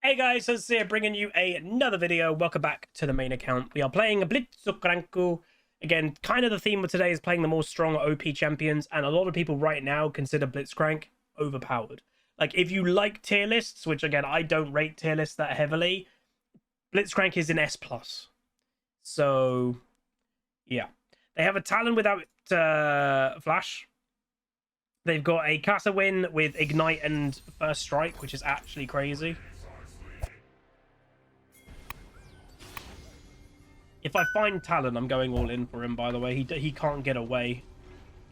Hey guys, so here bringing you another video. Welcome back to the main account. We are playing a BLITZCRANK. Again, kind of the theme of today is playing the more strong OP champions, and a lot of people right now consider BLITZCRANK overpowered. Like, if you like tier lists, which again, I don't rate tier lists that heavily, BLITZCRANK is an S+. So, yeah. They have a Talon without Flash. They've got a Casa win with Ignite and First Strike, which is actually crazy. If I find Talon, I'm going all in for him, by the way. He can't get away.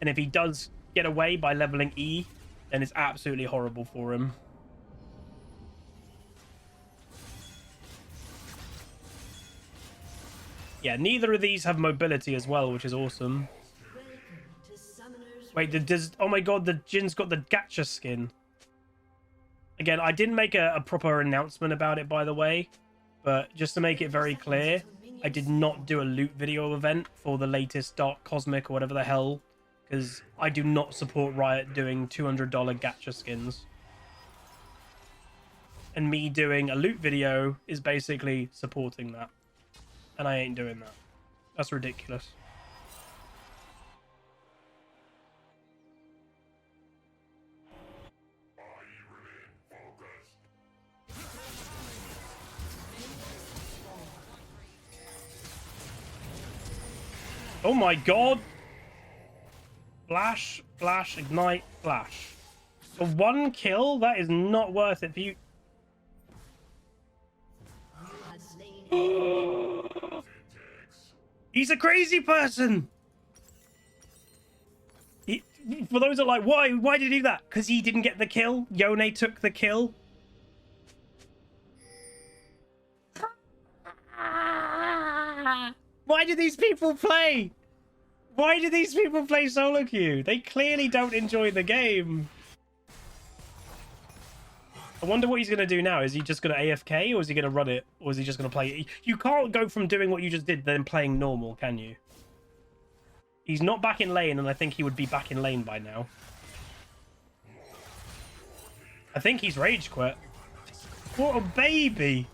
And if he does get away by leveling E, then it's absolutely horrible for him. Yeah, neither of these have mobility as well, which is awesome. Wait, oh my god, the Jin's got the gacha skin. Again, I didn't make a proper announcement about it, by the way. But just to make it very clear, I did not do a loot video event for the latest Dark Cosmic or whatever the hell, because I do not support Riot doing $200 gacha skins. And me doing a loot video is basically supporting that. And I ain't doing that. That's ridiculous. Oh my god! Flash, flash, ignite, flash. For one kill, that is not worth it for you. He's a crazy person! For those that are like, why did he do that? Because he didn't get the kill? Yone took the kill? Why do these people play? Why do these people play solo queue? They clearly don't enjoy the game. I wonder what he's going to do now. Is he just going to AFK, or is he going to run it? Or is he just going to play? You can't go from doing what you just did then playing normal, can you? He's not back in lane, and I think he would be back in lane by now. I think he's rage quit. What a baby.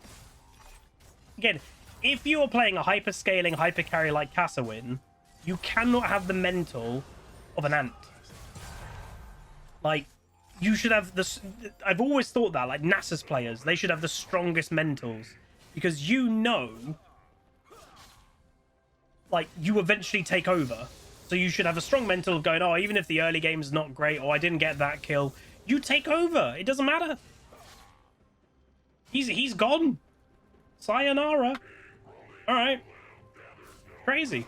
Again, if you're playing a hyper-scaling, hyper-carry like Casawin, you cannot have the mental of an ant. Like, you should have this. I've always thought that, like, Nasus players, they should have the strongest mentals. Because you know, like, you eventually take over. So you should have a strong mental going, oh, even if the early game's not great, or I didn't get that kill, you take over. It doesn't matter. He's gone. Sayonara. All right. Crazy.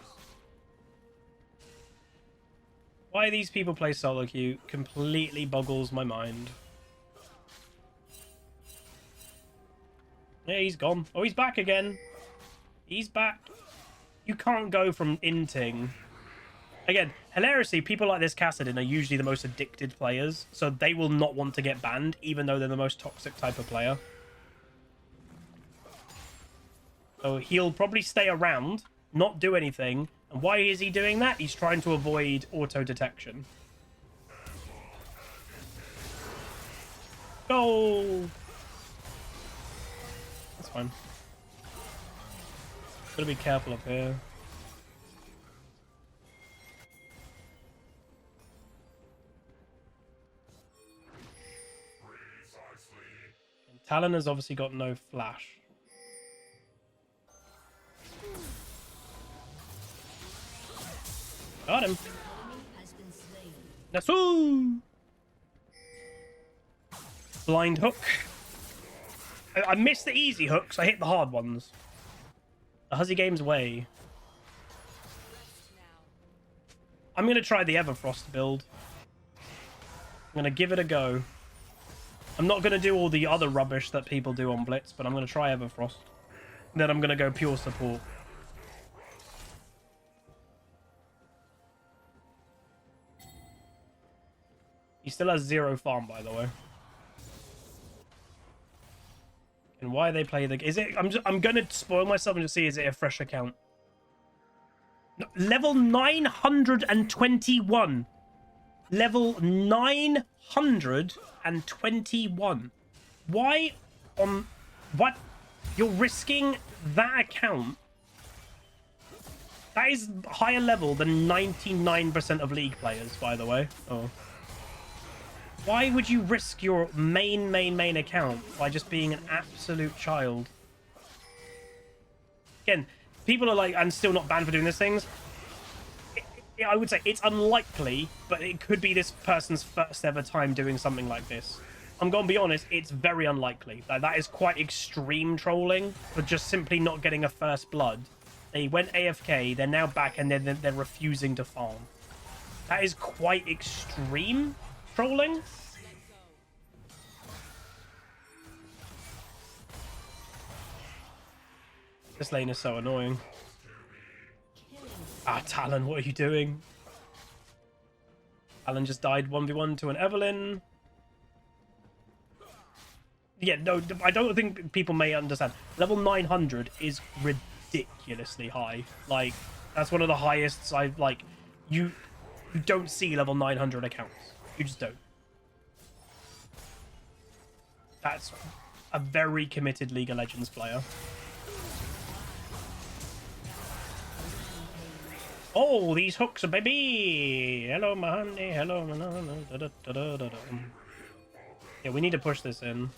Why these people play solo queue completely boggles my mind. Yeah, he's gone. Oh, he's back again. He's back. You can't go from inting. Again, hilariously, people like this Kassadin are usually the most addicted players, so they will not want to get banned, even though they're the most toxic type of player. So he'll probably stay around, not do anything. And why is he doing that? He's trying to avoid auto-detection. Go! That's fine. Gotta be careful up here. And Talon has obviously got no flash. Got him. Nasu! Blind hook. I missed the easy hooks. I hit the hard ones. The HuzzyGames way. I'm going to try the EVERFROST build. I'm going to give it a go. I'm not going to do all the other rubbish that people do on Blitz, but I'm going to try EVERFROST. Then I'm going to go pure support. He still has 0 farm, by the way. And why they play the... Is it... I'm going to spoil myself and just see, is it a fresh account? No, level 921. Level 921. Why on What? You're risking that account? That is higher level than 99% of League players, by the way. Oh. Why would you risk your main account by just being an absolute child? Again, people are like, I'm still not banned for doing these things. I would say it's unlikely, but it could be this person's first ever time doing something like this. I'm going to be honest, it's very unlikely. Like, that is quite extreme trolling for just simply not getting a first blood. They went AFK, they're now back, and they're refusing to farm. That is quite extreme trolling. This lane is so annoying. Ah, Talon, what are you doing? Talon just died 1v1 to an Evelyn. Yeah, no, I don't think people may understand. Level 900 is ridiculously high. Like, that's one of the highest I've, like, you don't see level 900 accounts. You just don't. That's a very committed League of Legends player. Oh, these hooks, baby! Hello, my honey. Hello, my honey. Yeah, we need to push this in.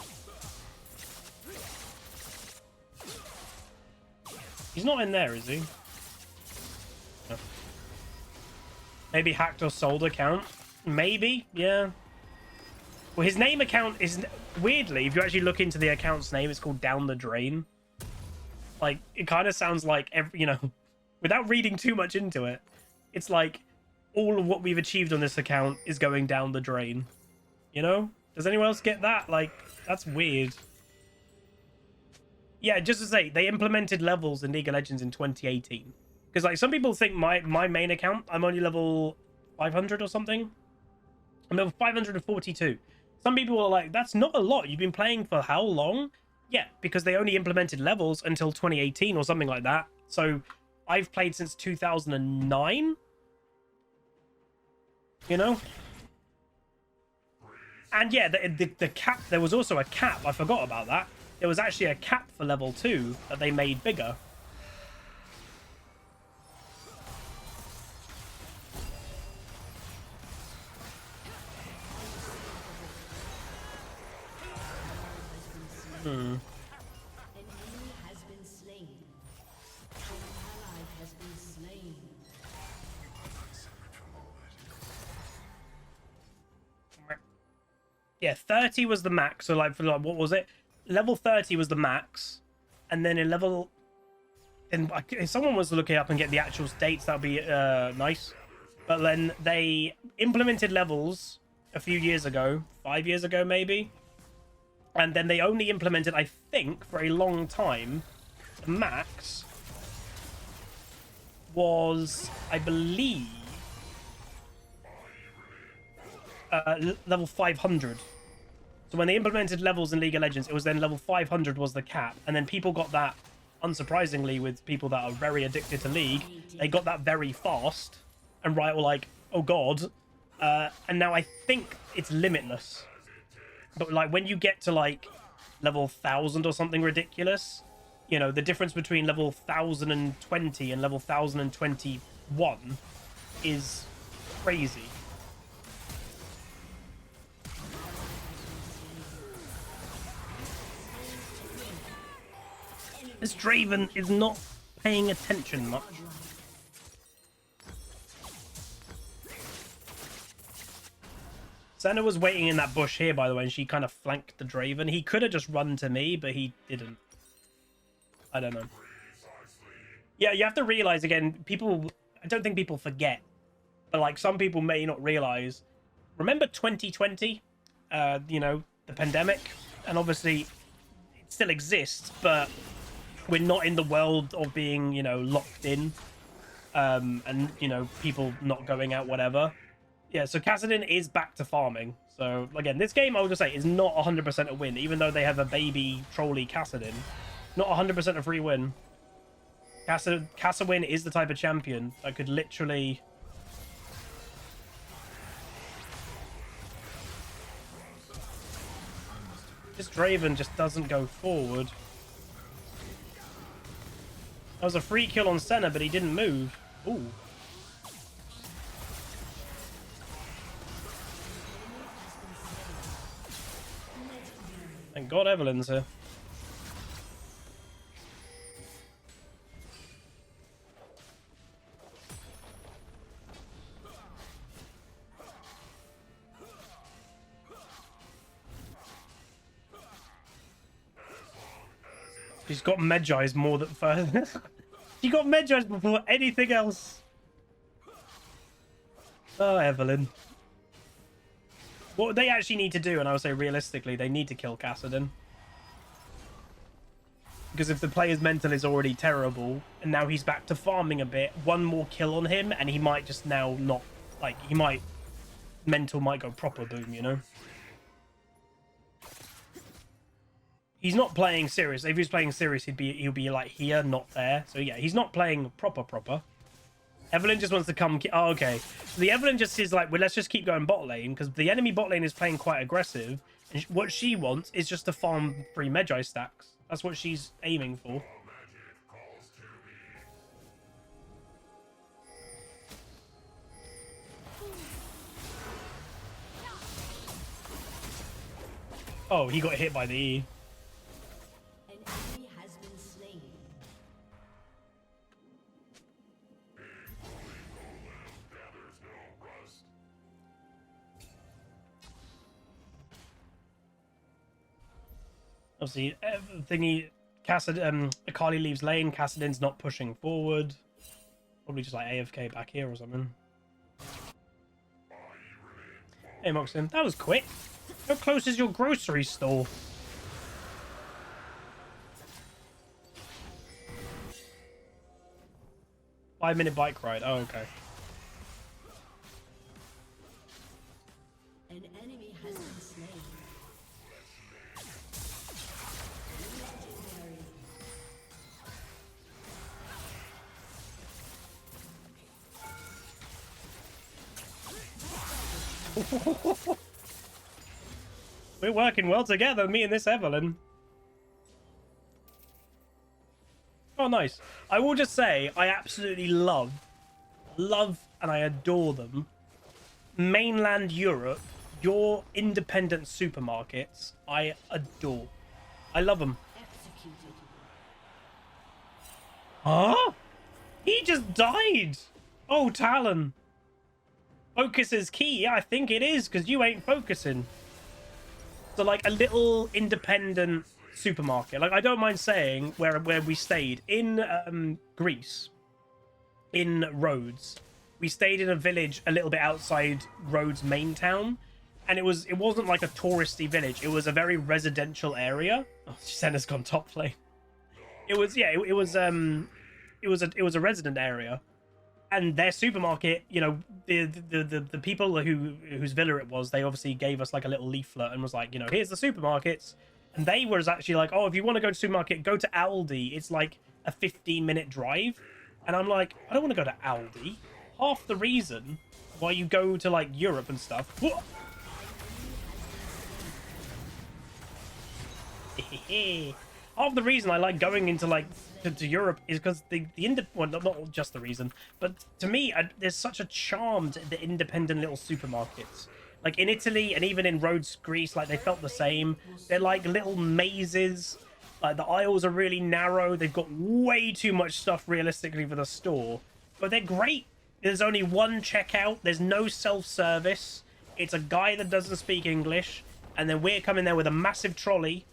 He's not in there, is he? No. Maybe hacked or sold account? Maybe, yeah. Well, his name account is... Weirdly, if you actually look into the account's name, it's called Down the Drain. Like, it kind of sounds like, you know... Without reading too much into it, it's like all of what we've achieved on this account is going down the drain. You know? Does anyone else get that? Like, that's weird. Yeah, just to say, they implemented levels in League of Legends in 2018. Because, like, some people think my main account, I'm only level 500 or something. I'm level 542. Some people are like, that's not a lot. You've been playing for how long? Yeah, because they only implemented levels until 2018 or something like that. So... I've played since 2009, you know? And yeah, the cap, there was also a cap. I forgot about that. There was actually a cap for level 2 that they made bigger. Hmm. Yeah, 30 was the max. So, like, for like, what was it? Level 30 was the max. And then in level... And if someone was to look it up and get the actual dates, that would be nice. But then they implemented levels a few years ago. 5 years ago, maybe. And then they only implemented, I think, for a long time, the max was, I believe... level 500. So when they implemented levels in League of Legends, it was then level 500 was the cap. And then people got that, unsurprisingly, with people that are very addicted to League, they got that very fast. And Riot were like, oh god. And now I think it's limitless. But like when you get to like level 1000 or something ridiculous, you know, the difference between level 1020 and level 1021 is crazy. This Draven is not paying attention much. Senna was waiting in that bush here, by the way, and she kind of flanked the Draven. He could have just run to me, but he didn't. I don't know. Yeah, you have to realize, again, people... I don't think people forget. But, like, some people may not realize. Remember 2020? You know, the pandemic? And obviously, it still exists, but... We're not in the world of being, you know, locked in. And, you know, people not going out, whatever. Yeah, so Kassadin is back to farming. So, again, this game, I would just say, is not 100% a win. Even though they have a baby trolley Kassadin. Not 100% a free win. Kassadin is the type of champion that could literally... This Draven just doesn't go forward. That was a free kill on Senna, but he didn't move. Ooh. Thank God Evelyn's here. She's got Medjai's more than first. She got Medjai's before anything else. Oh, Evelyn. What they actually need to do, and I would say realistically, they need to kill Kassadin. Because if the player's mental is already terrible, and now he's back to farming a bit, one more kill on him, and he might just now not, like, he might, mental might go proper boom, you know? He's not playing serious. If he was playing serious, he'll be like here, not there. So yeah, he's not playing proper. Evelyn just wants to come. Oh, okay. So the Evelyn just is like, well, let's just keep going bot lane because the enemy bot lane is playing quite aggressive, and what she wants is just to farm 3 Medjai stacks. That's what she's aiming for. Oh, he got hit by the E. Obviously, Akali leaves lane. Kassadin's not pushing forward. Probably just like AFK back here or something. Hey, Moxon, that was quick. How close is your grocery store? Five-minute bike ride. Oh, okay. An enemy has been slain. We're working well together, me and this Evelyn. Oh, nice. I will just say, I absolutely love, and I adore them. Mainland Europe, your independent supermarkets, I adore. I love them. Executed. Huh? He just died. Oh, Talon. Focus is key. Yeah, I think it is, because you ain't focusing. So, like, a little independent supermarket. Like, I don't mind saying where we stayed. In Greece, in Rhodes, we stayed in a village a little bit outside Rhodes' main town. And it wasn't like a touristy village. It was a very residential area. Oh, Senna's gone top lane. It was, yeah, it was a resident area. And their supermarket, you know, the people whose villa it was, they obviously gave us like a little leaflet and was like, you know, here's the supermarkets. And they was actually like, oh, if you want to go to supermarket, go to Aldi. It's like a 15-minute drive. And I'm like, I don't want to go to Aldi. Half the reason why you go to like Europe and stuff. Half the reason I like going into like to Europe is because well, not just the reason, but to me, there's such a charm to the independent little supermarkets. Like in Italy and even in Rhodes, Greece, like they felt the same. They're like little mazes. Like the aisles are really narrow. They've got way too much stuff realistically for the store, but they're great. There's only one checkout. There's no self-service. It's a guy that doesn't speak English, and then we're coming there with a massive trolley.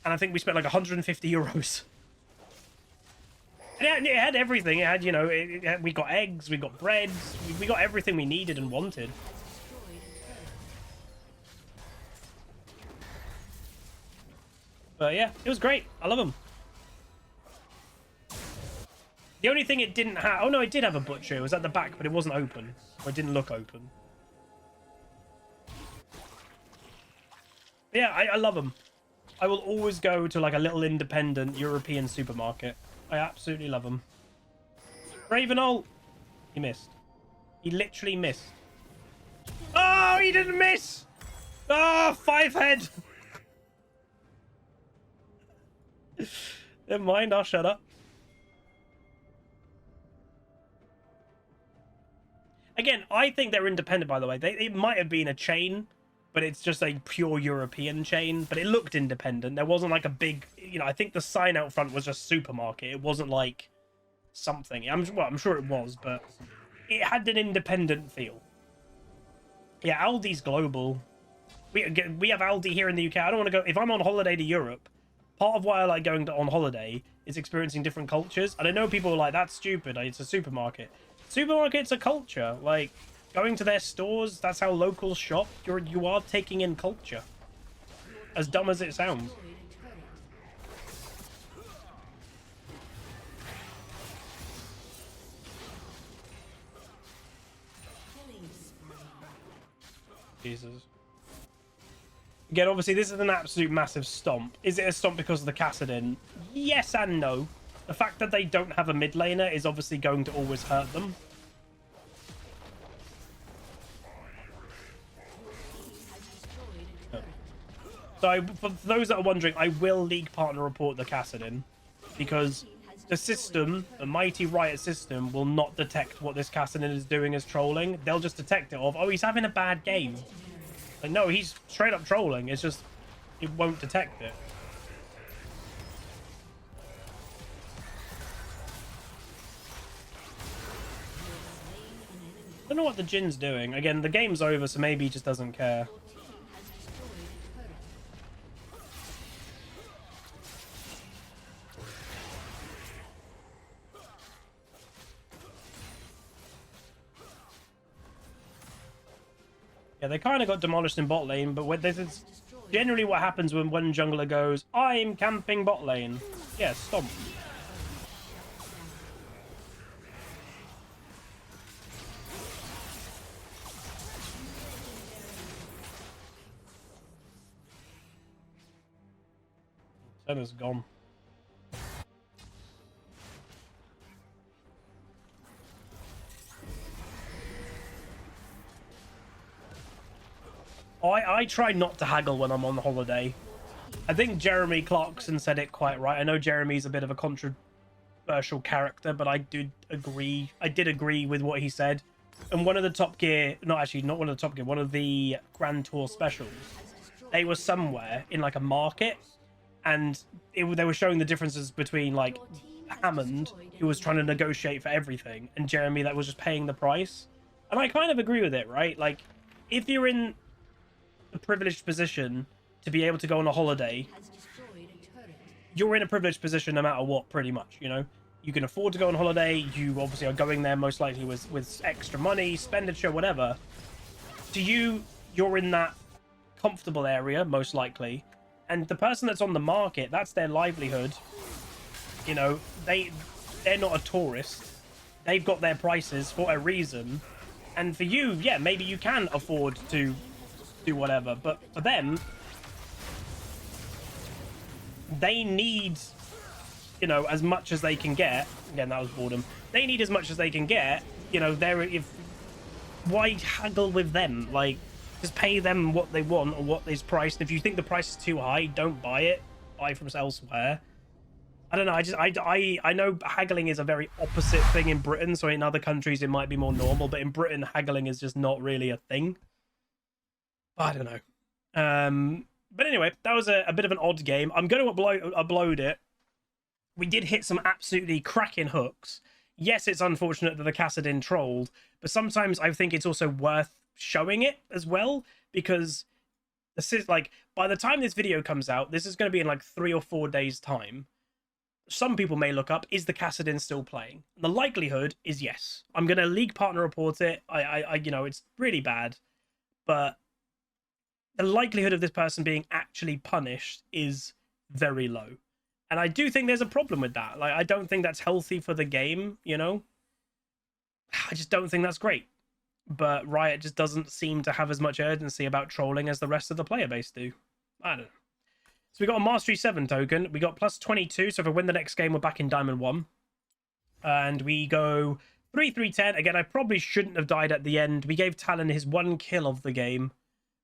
And I think we spent like 150 euros. And it had everything. It had, you know, we got eggs, we got bread, we got everything we needed and wanted. But yeah, it was great. I love them. The only thing it didn't have... Oh no, it did have a butcher. It was at the back, but it wasn't open. Or it didn't look open. But yeah, I love them. I will always go to like a little independent European supermarket. I absolutely love them. Raven ult. He missed. He literally missed. Oh, he didn't miss. Oh, 5 head. Never mind, I'll shut up. Again, I think they're independent, by the way. It might have been a chain, but it's just a pure European chain. But it looked independent. There wasn't like a big, you know, I think the sign out front was just supermarket. It wasn't like something. I'm sure it was, but it had an independent feel. Yeah, Aldi's global. We have Aldi here in the UK. I don't want to go... If I'm on holiday to Europe, part of why I like going on holiday is experiencing different cultures. And I know people are like, that's stupid. It's a supermarket. Supermarket's a culture. Like, going to their stores, that's how locals shop. You are taking in culture. As dumb as it sounds. Jesus. Again, obviously, this is an absolute massive stomp. Is it a stomp because of the Kassadin? Yes and no. The fact that they don't have a mid laner is obviously going to always hurt them. So, for those that are wondering, I will league partner report the Kassadin. Because the system, the mighty Riot system, will not detect what this Kassadin is doing as trolling. They'll just detect it of, oh, he's having a bad game. Like, no, he's straight up trolling. It's just, it won't detect it. I don't know what the Jin's doing. Again, the game's over, so maybe he just doesn't care. Yeah, they kind of got demolished in bot lane, but this is generally what happens when one jungler goes, I'm camping bot lane. Yeah, stomp. Senna's gone. I try not to haggle when I'm on holiday. I think Jeremy Clarkson said it quite right. I know Jeremy's a bit of a controversial character, but I did agree with what he said. And one of the Top Gear, not one of the Top Gear, one of the Grand Tour specials, they were somewhere in like a market, and they were showing the differences between like Hammond, who was trying to negotiate for everything, and Jeremy that was just paying the price. And I kind of agree with it, right? Like, if you're in a privileged position to be able to go on a holiday, you're in a privileged position no matter what, pretty much, you know? You can afford to go on holiday, you obviously are going there most likely with extra money, expenditure, whatever. To you, you're in that comfortable area, most likely, and the person that's on the market, that's their livelihood. You know, they're not a tourist. They've got their prices for a reason. And for you, yeah, maybe you can afford to do whatever, but for them, they need, you know, as much as they can get. Again, that was boredom. They need as much as they can get. You know, why haggle with them? Like, just pay them what they want or what is priced. If you think the price is too high, don't buy it. Buy from elsewhere. I don't know. I know haggling is a very opposite thing in Britain. So in other countries it might be more normal, but in Britain haggling is just not really a thing. I don't know. But anyway, that was a bit of an odd game. I'm going to upload it. We did hit some absolutely cracking hooks. Yes, it's unfortunate that the Kassadin trolled, but sometimes I think it's also worth showing it as well, because this is like, by the time this video comes out, this is going to be in like 3 or 4 days time. Some people may look up, is the Kassadin still playing? The likelihood is yes. I'm going to league partner report it. I you know, it's really bad, but the likelihood of this person being actually punished is very low. And I do think there's a problem with that. Like, I don't think that's healthy for the game, you know? I just don't think that's great. But Riot just doesn't seem to have as much urgency about trolling as the rest of the player base do. I don't know. So we got a Mastery 7 token. We got plus 22, so if we win the next game, we're back in Diamond 1. And we go 3-3-10. Again, I probably shouldn't have died at the end. We gave Talon his 1 kill of the game.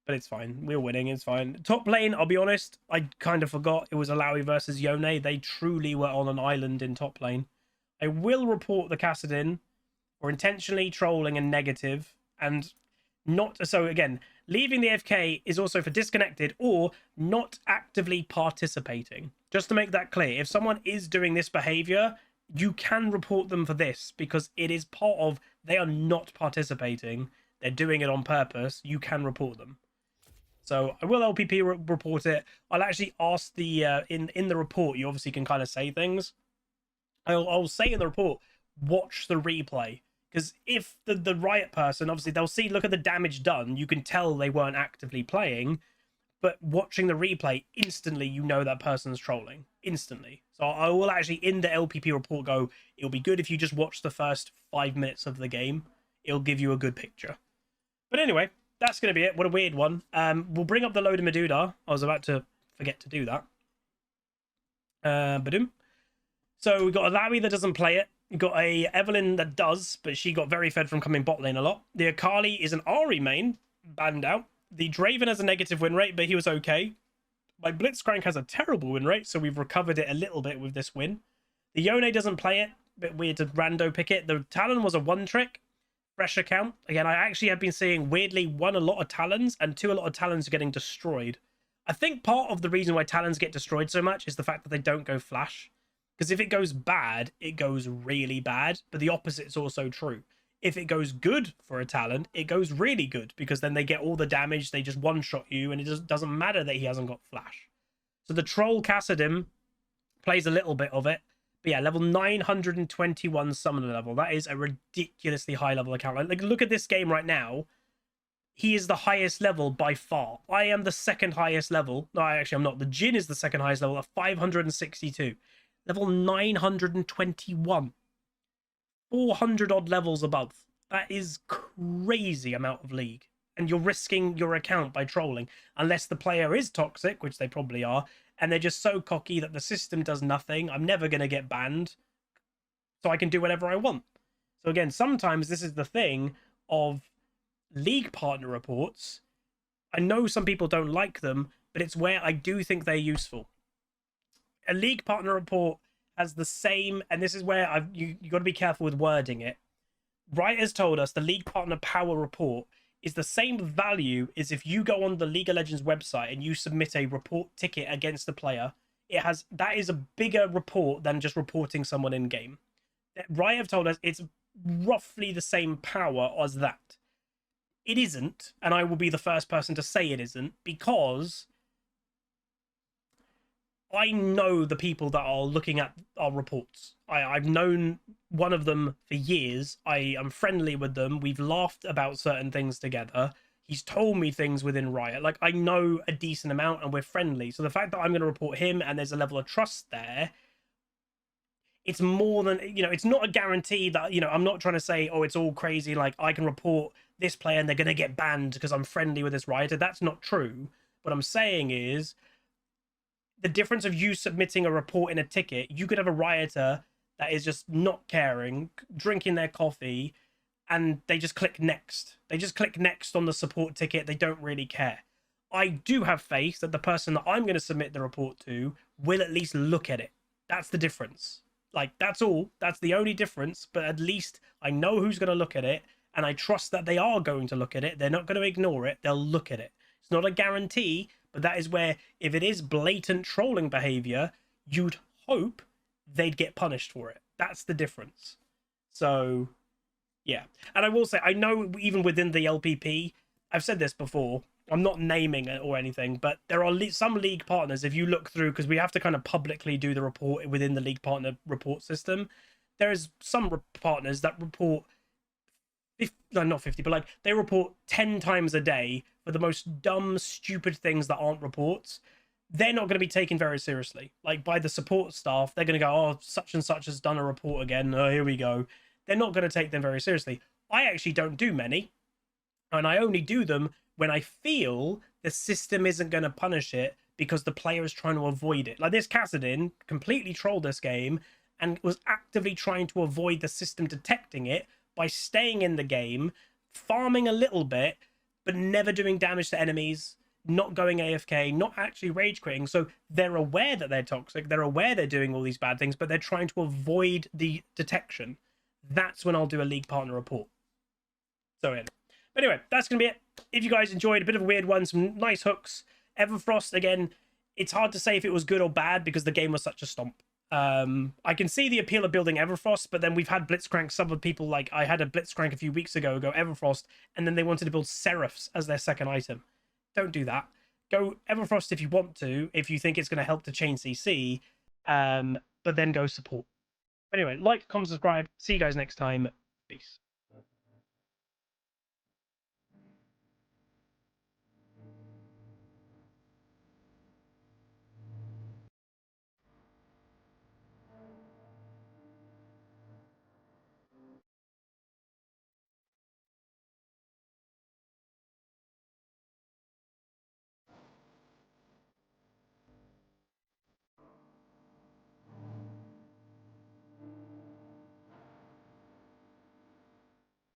but it's fine. We're winning. It's fine. Top lane, I'll be honest, I kind of forgot it was Alawi versus Yone. They truly were on an island in top lane. I will report the Kassadin for intentionally trolling and negative, and not so again. Leaving the FK is also for disconnected or not actively participating. Just to make that clear, if someone is doing this behavior, you can report them for this because it is part of, they are not participating. They're doing it on purpose. You can report them. So I will LPP report it. I'll actually ask the, in the report, you obviously can kind of say things. I'll say in the report, watch the replay. Because if the Riot person, obviously they'll see, look at the damage done. You can tell they weren't actively playing. But watching the replay, instantly you know that person's trolling. Instantly. So I will actually, in the LPP report, go, it'll be good if you just watch the first 5 minutes of the game. It'll give you a good picture. But anyway, that's going to be it. What a weird one. We'll bring up the load of Meduda. I was about to forget to do that. Badoom. So we've got a Larry that doesn't play it. We've got a Evelyn that does, but she got very fed from coming bot lane a lot. The Akali is an Ahri main, banned out. The Draven has a negative win rate, but he was okay. My Blitzcrank has a terrible win rate, so we've recovered it a little bit with this win. The Yone doesn't play it. Bit weird to rando pick it. The Talon was a one trick. Fresh account. Again, I actually have been seeing, weirdly, one, a lot of Talons, and two, a lot of Talons are getting destroyed. I think part of the reason why Talons get destroyed so much is the fact that they don't go flash. Because if it goes bad, it goes really bad. But the opposite is also true. If it goes good for a Talon, it goes really good. Because then they get all the damage, they just one-shot you, and it doesn't matter that he hasn't got flash. So the Troll Kassadin plays a little bit of it. But yeah, level 921 summoner level. That is a ridiculously high level account. Like, look at this game right now. He is the highest level by far. I am the second highest level. No, actually, I'm not. The Jhin is the second highest level at 562. Level 921. 400 odd levels above. That is crazy amount of league. And you're risking your account by trolling. Unless the player is toxic, which they probably are. And they're just so cocky that the system does nothing. I'm never going to get banned. So I can do whatever I want. So again, sometimes this is the thing of league partner reports. I know some people don't like them, but it's where I do think they're useful. A league partner report has the same, and this is where you got to be careful with wording it. Riot has told us the league partner power report is the same value as if you go on the League of Legends website and you submit a report ticket against the player. That is a bigger report than just reporting someone in game. Riot have told us it's roughly the same power as that. It isn't, and I will be the first person to say it isn't, because I know the people that are looking at our reports. I've known one of them for years. I am friendly with them. We've laughed about certain things together. He's told me things within Riot. Like, I know a decent amount and we're friendly. So the fact that I'm going to report him and there's a level of trust there, it's more than, it's not a guarantee that, I'm not trying to say, oh, it's all crazy. Like, I can report this player and they're going to get banned because I'm friendly with this Rioter. That's not true. What I'm saying is, the difference of you submitting a report in a ticket, you could have a Rioter that is just not caring, drinking their coffee, and they just click next. They just click next on the support ticket. They don't really care. I do have faith that the person that I'm going to submit the report to will at least look at it. That's the difference. Like, that's all. That's the only difference. But at least I know who's going to look at it, and I trust that they are going to look at it. They're not going to ignore it. They'll look at it. It's not a guarantee, but that is where, if it is blatant trolling behavior, you'd hope they'd get punished for it. That's the difference. So, yeah. And I will say, I know even within the LPP, I've said this before, I'm not naming it or anything, but there are some league partners, if you look through, because we have to kind of publicly do the report within the league partner report system, there is some partners that report, not 50, but like they report 10 times a day for the most dumb, stupid things that aren't reports. They're not going to be taken very seriously. Like, by the support staff, they're going to go, oh, such and such has done a report again. Oh, here we go. They're not going to take them very seriously. I actually don't do many, and I only do them when I feel the system isn't going to punish it because the player is trying to avoid it. Like, this Kassadin completely trolled this game and was actively trying to avoid the system detecting it by staying in the game, farming a little bit, but never doing damage to enemies, not going AFK, not actually rage quitting. So they're aware that they're toxic, they're aware they're doing all these bad things, but they're trying to avoid the detection. That's when I'll do a league partner report. So in. But anyway, that's going to be it. If you guys enjoyed, a bit of a weird one, some nice hooks. EVERFROST, again, it's hard to say if it was good or bad because the game was such a stomp. I can see the appeal of building EVERFROST, but then we've had Blitzcrank. Some of people, like I had a Blitzcrank a few weeks ago, go EVERFROST, and then they wanted to build Seraphs as their second item. Don't do that. Go EVERFROST if you want to, if you think it's going to help to chain CC, but then go support. Anyway, like, comment, subscribe. See you guys next time. Peace.